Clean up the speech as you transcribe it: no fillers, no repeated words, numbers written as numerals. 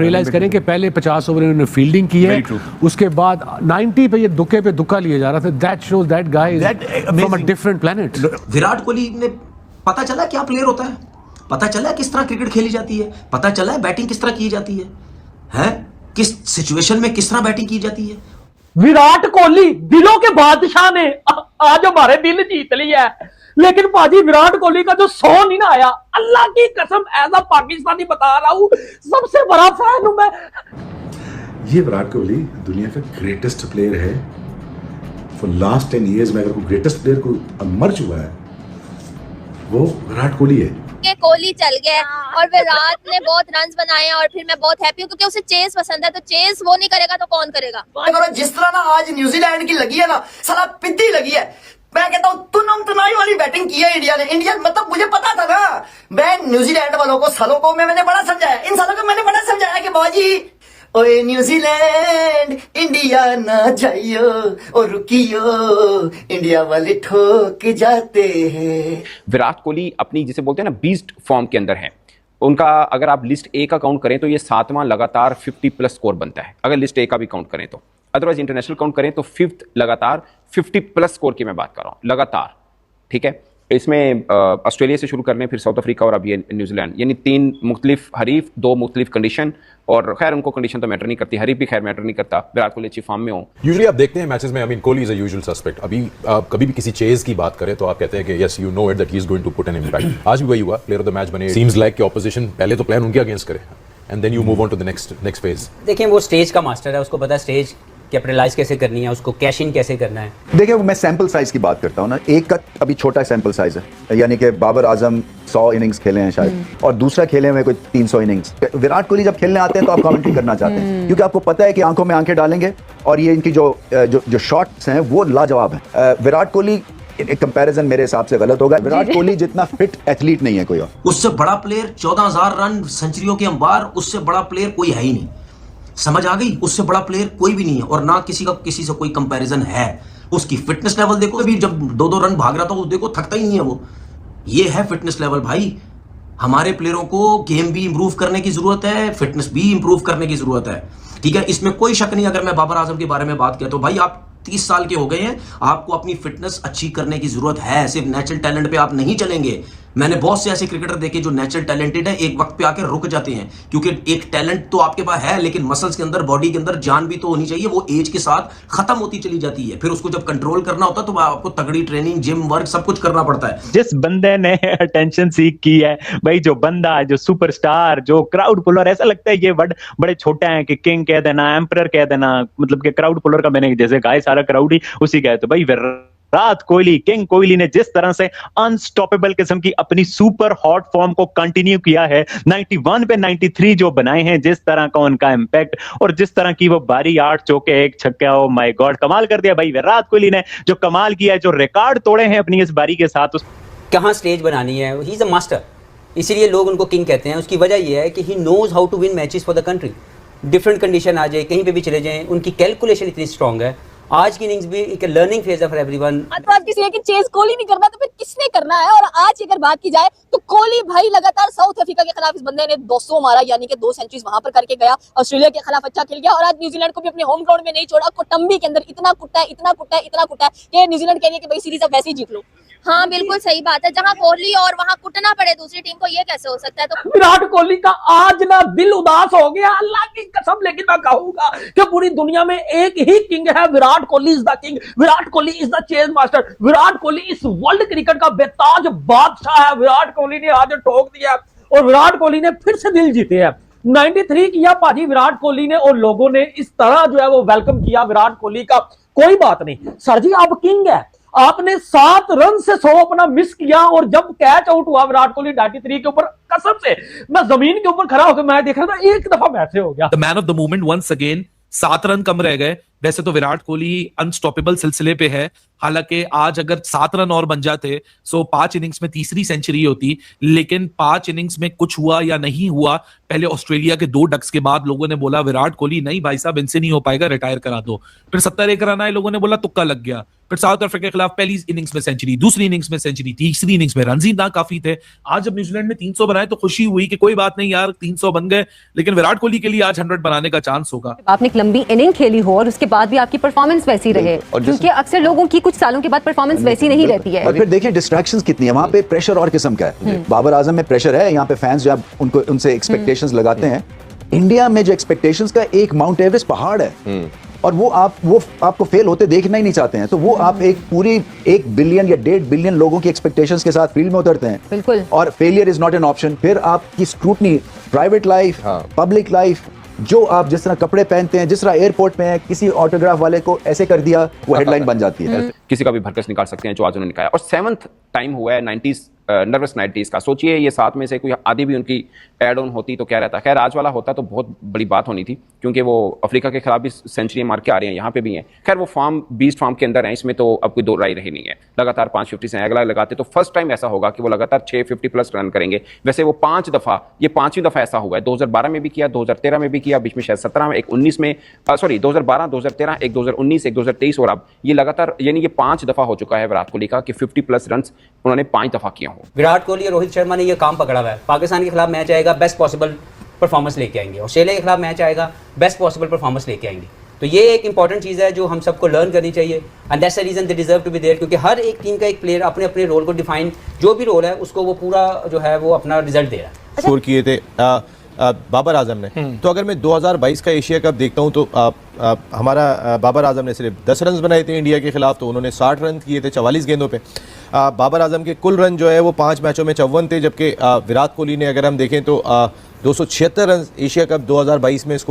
Realise करें कि पहले 50 ओवर इन्होंने फील्डिंग की है, उसके बाद 90 पे ये दुक्के पे दुक्का लिए जा रहा था। That shows that guy is from a different planet. Virat Kohli ने पता चला क्या प्लेयर होता है, पता चला किस तरह क्रिकेट खेली जाती है, पता चला बैटिंग किस तरह की जाती है, हैं किस सिचुएशन में किस तरह बैटिंग की जाती है। विराट कोहली दिलों के बादशाह ने आज हमारे दिल जीत लिया है, लेकिन पाजी विराट कोहली का जो 100 नहीं ना आया, अल्लाह की कसम एज अ पाकिस्तानी बता रहा हूं, सबसे बड़ा फैन हूं मैं। ये विराट कोहली दुनिया का ग्रेटेस्ट प्लेयर है। फॉर लास्ट 10 years में अगर कोई ग्रेटेस्ट प्लेयर को मर चुका है वो विराट कोहली है। के कोहली चल गए और विराट ने बहुत रन्स बनाए हैं और फिर मैं बहुत हैप्पी हूँ क्योंकि उसे चेस पसंद है, तो चेस वो नहीं करेगा तो कौन करेगा। जिस तरह ना आज न्यूजीलैंड की लगी है ना, साला पिद्दी लगी है। मैं कहता हूँ तुनाई वाली बैटिंग की है इंडिया ने। इंडिया मतलब मुझे पता था ना, मैं न्यूजीलैंड वालों को सालों को मैंने बड़ा समझाया, इन सालों को मैंने बड़ा समझाया कि बाजी ओए न्यूजीलैंड इंडिया ना जाइयो और रुकियो, इंडिया वाले ठोक जाते हैं। विराट कोहली अपनी जिसे बोलते हैं ना बीस्ट फॉर्म के अंदर है। उनका अगर आप लिस्ट ए का काउंट करें तो ये 7वां लगातार 50+ स्कोर बनता है, अगर लिस्ट ए का भी काउंट करें तो। अदरवाइज इंटरनेशनल काउंट करें तो 5th लगातार 50+ स्कोर की मैं बात कर रहा हूँ लगातार, ठीक है। इसमें ऑस्ट्रेलिया से शुरू कर लें, फिर साउथ अफ्रीका और अभी न्यूजीलैंड, यानी 3 मुख्तलिफ हरीफ, 2 मुख्तलिफ कंडीशन। और खैर उनको कंडीशन तो मैटर नहीं करती, हरीफ भी खैर मैटर नहीं करता, विराट कोहली अच्छी फॉर्म में हो। यूजुअली आप देखते हैं मैचेस में, I mean Kohli is a usual suspect. अभी आप कभी भी किसी चेज की बात करें तो आप कहते हैं कि yes you know it that he is going to put an impact. आज भी वही हुआ, प्लेयर ऑफ द मैच बने। सीम्स लाइक कि ऑपोजिशन पहले तो प्लान उनके अगेंस्ट करे and then you move on to the next phase. देखिए वो स्टेज का मास्टर है, उसको पता है स्टेज कैपिटलाइज कैसे करनी है, उसको कैश इन कैसे करना है। देखिए मैं सैंपल साइज की बात करता हूँ ना, एक का अभी छोटा सैंपल साइज है, यानी कि बाबर आजम 100 इनिंग्स खेले हैं शायद, और दूसरा खेले हुए कोई 300 इनिंग्स। विराट कोहली जब खेलने आते हैं तो आप कमेंट्री करना चाहते हैं क्योंकि आपको पता है कि आंखों में आंखें डालेंगे और ये इनकी जो शॉट्स हैं वो लाजवाब हैं। विराट कोहली कंपैरिजन मेरे हिसाब से गलत होगा। विराट कोहली जितना फिट एथलीट नहीं है कोई और। उससे बड़ा प्लेयर 14,000 रन सेंचुरियों के अंबार, उससे बड़ा प्लेयर कोई है ही नहीं। समझ आ गई? उससे बड़ा प्लेयर कोई भी नहीं है और ना किसी से कोई कंपैरिजन है। उसकी फिटनेस लेवल देखो, अभी जब 2-2 रन भाग रहा था वो देखो, थकता ही नहीं है वो। ये है फिटनेस लेवल भाई। हमारे प्लेयरों को गेम भी इंप्रूव करने की जरूरत है, फिटनेस भी इंप्रूव करने की जरूरत है, ठीक है, इसमें कोई शक नहीं। अगर मैं बाबर आजम के बारे में बात किया तो भाई आप 30 साल के हो गए हैं, आपको अपनी फिटनेस अच्छी करने की जरूरत है। सिर्फ नेचुरल टैलेंट पे आप नहीं चलेंगे। मैंने बहुत से ऐसे क्रिकेटर देखे जो नेचुरल टैलेंटेड है, एक वक्त पे आकर रुक जाते हैं क्योंकि एक टैलेंट तो आपके पास है लेकिन मसल्स के अंदर, बॉडी के अंदर जान भी तो होनी चाहिए, वो एज के साथ खत्म होती चली जाती है। फिर उसको जब कंट्रोल करना होता है तो आपको तगड़ी ट्रेनिंग, जिम वर्क सब कुछ करना पड़ता है। जिस बंदे ने अटेंशन सीख की है भाई, जो बंदा, जो सुपरस्टार, जो क्राउड पुलर, ऐसा लगता है ये वर्ड बड़े छोटे हैं कि किंग कह देना, एम्परर कह देना, मतलब कि क्राउड पुलर का मैंने जैसे कहा सारा क्राउड ही उसी का है। तो भाई विराट कोहली, किंग कोहली ने जिस तरह से अनस्टॉपेबल किस्म की अपनी सुपर हॉट फॉर्म को कंटिन्यू किया है, 91 पे 93 जो बनाए हैं, जिस तरह का उनका इंपैक्ट और जिस तरह की वो बारी 8 चौके 1 छक्का, ओ माय गॉड, कमाल कर दिया भाई विराट कोहली ने। जो कमाल किया है, जो रिकॉर्ड तोड़े हैं अपनी इस बारी के साथ, कहाँ स्टेज बनानी है, ही इज अ मास्टर, इसीलिए लोग उनको किंग कहते हैं। उसकी वजह यह है कि he knows how to win matches for the country. Different condition आ जाए, कहीं पे भी चले जाएं, उनकी कैलकुलेशन इतनी स्ट्रांग है। आज की इनिंग्स भी एक लर्निंग फेज है फॉर एवरीवन। तो आज किसी की चेस कोहली नहीं करना तो फिर किसने करना है? और आज की अगर बात की जाए तो कोहली भाई लगातार साउथ अफ्रीका के खिलाफ इस बंदे ने 200 मारा, यानी कि 2 सेंचुरीज वहां पर करके गया। ऑस्ट्रेलिया के खिलाफ अच्छा खेल गया और आज न्यूजीलैंड को भी अपने होम ग्राउंड में नहीं छोड़ा। कोटंबी के अंदर इतना कुटा है कि न्यूजीलैंड कह रही है कि भाई सीरीज अब वैसे ही जीत लो। हाँ बिल्कुल सही बात है, जहाँ कोहली और वहाँ कुटना पड़े दूसरी टीम को, ये कैसे हो सकता है? तो विराट कोहली का आज ना दिल उदास हो गया, अल्लाह की कसम। लेकिन मैं कहूंगा कि पूरी दुनिया में एक ही किंग है, Virat Kohli is the king, Virat Kohli is the chase master, Virat Kohli इस वर्ल्ड क्रिकेट का बेताज बादशाह है। विराट कोहली ने आज ठोक दिया और विराट कोहली ने फिर से दिल जीते हैं। 93 किया पाजी विराट कोहली ने और लोगों ने इस तरह जो है वो वेलकम किया विराट कोहली का। कोई बात नहीं सर जी, आप किंग है, आपने 7 रन से 100 अपना मिस किया और जब कैच आउट हुआ विराट कोहली 93 के ऊपर, कसम से मैं जमीन के ऊपर खड़ा होकर मैं देख रहा था, एक दफा मैच हो गया। The man of the movement once again, 7 run कम रह गए, वैसे तो विराट कोहली अनस्टॉपेबल सिलसिले पे है, हालांकि आज अगर 7 रन और बन जाते सो 5 इनिंग्स में तीसरी सेंचुरी होती, लेकिन 5 इनिंग्स में कुछ हुआ या नहीं हुआ, पहले ऑस्ट्रेलिया के 2 डक्स के बाद लोगों ने बोला विराट कोहली नहीं भाई साहब इनसे नहीं हो पाएगा, रिटायर करा दो। फिर 71 रन आए, लोगों ने बोला तुक्का लग गया। फिर साउथ अफ्रीका के खिलाफ पहली इनिंग्स में सेंचुरी, दूसरी इनिंग्स में सेंचुरी, तीसरी इनिंग्स में रन ही ना काफी थे। आज जब न्यूजीलैंड ने 300 बनाए तो खुशी हुई कि कोई बात नहीं यार 300 बन गए, लेकिन विराट कोहली के लिए आज 100 बनाने का चांस होगा। आपने एक लंबी इनिंग खेली हो और उसके बाद भी आपकी परफॉर्मेंस वैसी रहे, क्योंकि अक्सर लोगों की कुछ सालों के बाद परफॉर्मेंस वैसी नहीं रहती है। और फिर देखिए डिस्ट्रैक्शंस कितनी है वहाँ पे, प्रेशर और किस्म का है। बाबर आजम में प्रेशर है, यहाँ पे फैंस जो उनको उनसे एक्सपेक्टेशंस लगाते हैं। इंडिया में जो एक्सपेक्टेशंस का एक माउंट एवरेस्ट पहाड़ है और वो आपको फेल होते देखना ही नहीं चाहते हैं, तो वो आप एक पूरी 1 बिलियन या 1.5 बिलियन लोगों की एक्सपेक्टेशंस के साथ फील्ड में उतरते हैं। बिल्कुल। और failure is not an option. फिर आपकी scrutiny, private life, public life, जो आप जिस तरह कपड़े पहनते हैं, जिस तरह एयरपोर्ट में किसी ऑटोग्राफ वाले को ऐसे कर दिया, वो हेडलाइन बन जाती है। किसी का भी भरकस निकाल सकते हैं जो आज उन्होंने निकाला। और 7th टाइम हुआ है 90s नर्वस 90s का। सोचिए ये 7 में से कोई आधी भी उनकी एड ऑन होती तो क्या रहता। खैर आज वाला होता तो बहुत बड़ी बात होनी थी, क्योंकि वो अफ्रीका के खिलाफ भी सेंचुरी मार के आ रहे हैं, यहाँ पे भी हैं। खैर वो फॉर्म 20 फॉर्म के अंदर है, इसमें तो अब कोई दो राय रही नहीं है। लगातार 550 से अगला लगाते तो फर्स्ट टाइम ऐसा होगा कि वो लगातार 650 प्लस रन करेंगे। वैसे वो 5 दफा, ये 5वीं दफा ऐसा हुआ है। 2012 में भी किया, 2013 में भी किया, बीच में शायद 17 में, एक 19 में, सॉरी 2012, 2013, एक 2019, एक 2023 और अब ये लगातार, यानी ये 5 दफा हो चुका है विराट कोहली का कि 50 प्लस रन उन्होंने 5 दफा किया हो। विराट कोहली और रोहित शर्मा ने ये काम पकड़ा हुआ है। पाकिस्तान के खिलाफ मैच आएगा, बेस्ट पॉसिबल परफॉर्मेंस लेके आएंगे। ऑस्ट्रेलिया के खिलाफ मैच आएगा, बेस्ट पॉसिबल परफॉर्मेंस लेके आएंगे। तो ये एक इंपॉर्टेंट चीज़ है जो हम सबको लर्न करनी चाहिए, and that's the reason they deserve to be there, क्योंकि हर एक टीम का एक प्लेयर अपने अपने रोल को डिफाइन, जो भी रोल है उसको वो पूरा जो है वो अपना रिजल्ट दे रहा है। स्कोर किए थे बाबर आजम ने। तो अगर मैं 2022 का एशिया कप देखता हूं तो हमारा बाबर आजम ने सिर्फ 10 रन बनाए थे इंडिया के खिलाफ, तो उन्होंने 60 रन किए थे 44 गेंदों पे। बाबर आजम के कुल रन जो है वो 5 मैचों में 54 थे, जबकि विराट कोहली ने अगर हम देखें तो 276 रन एशिया कप 2022 में स्कोर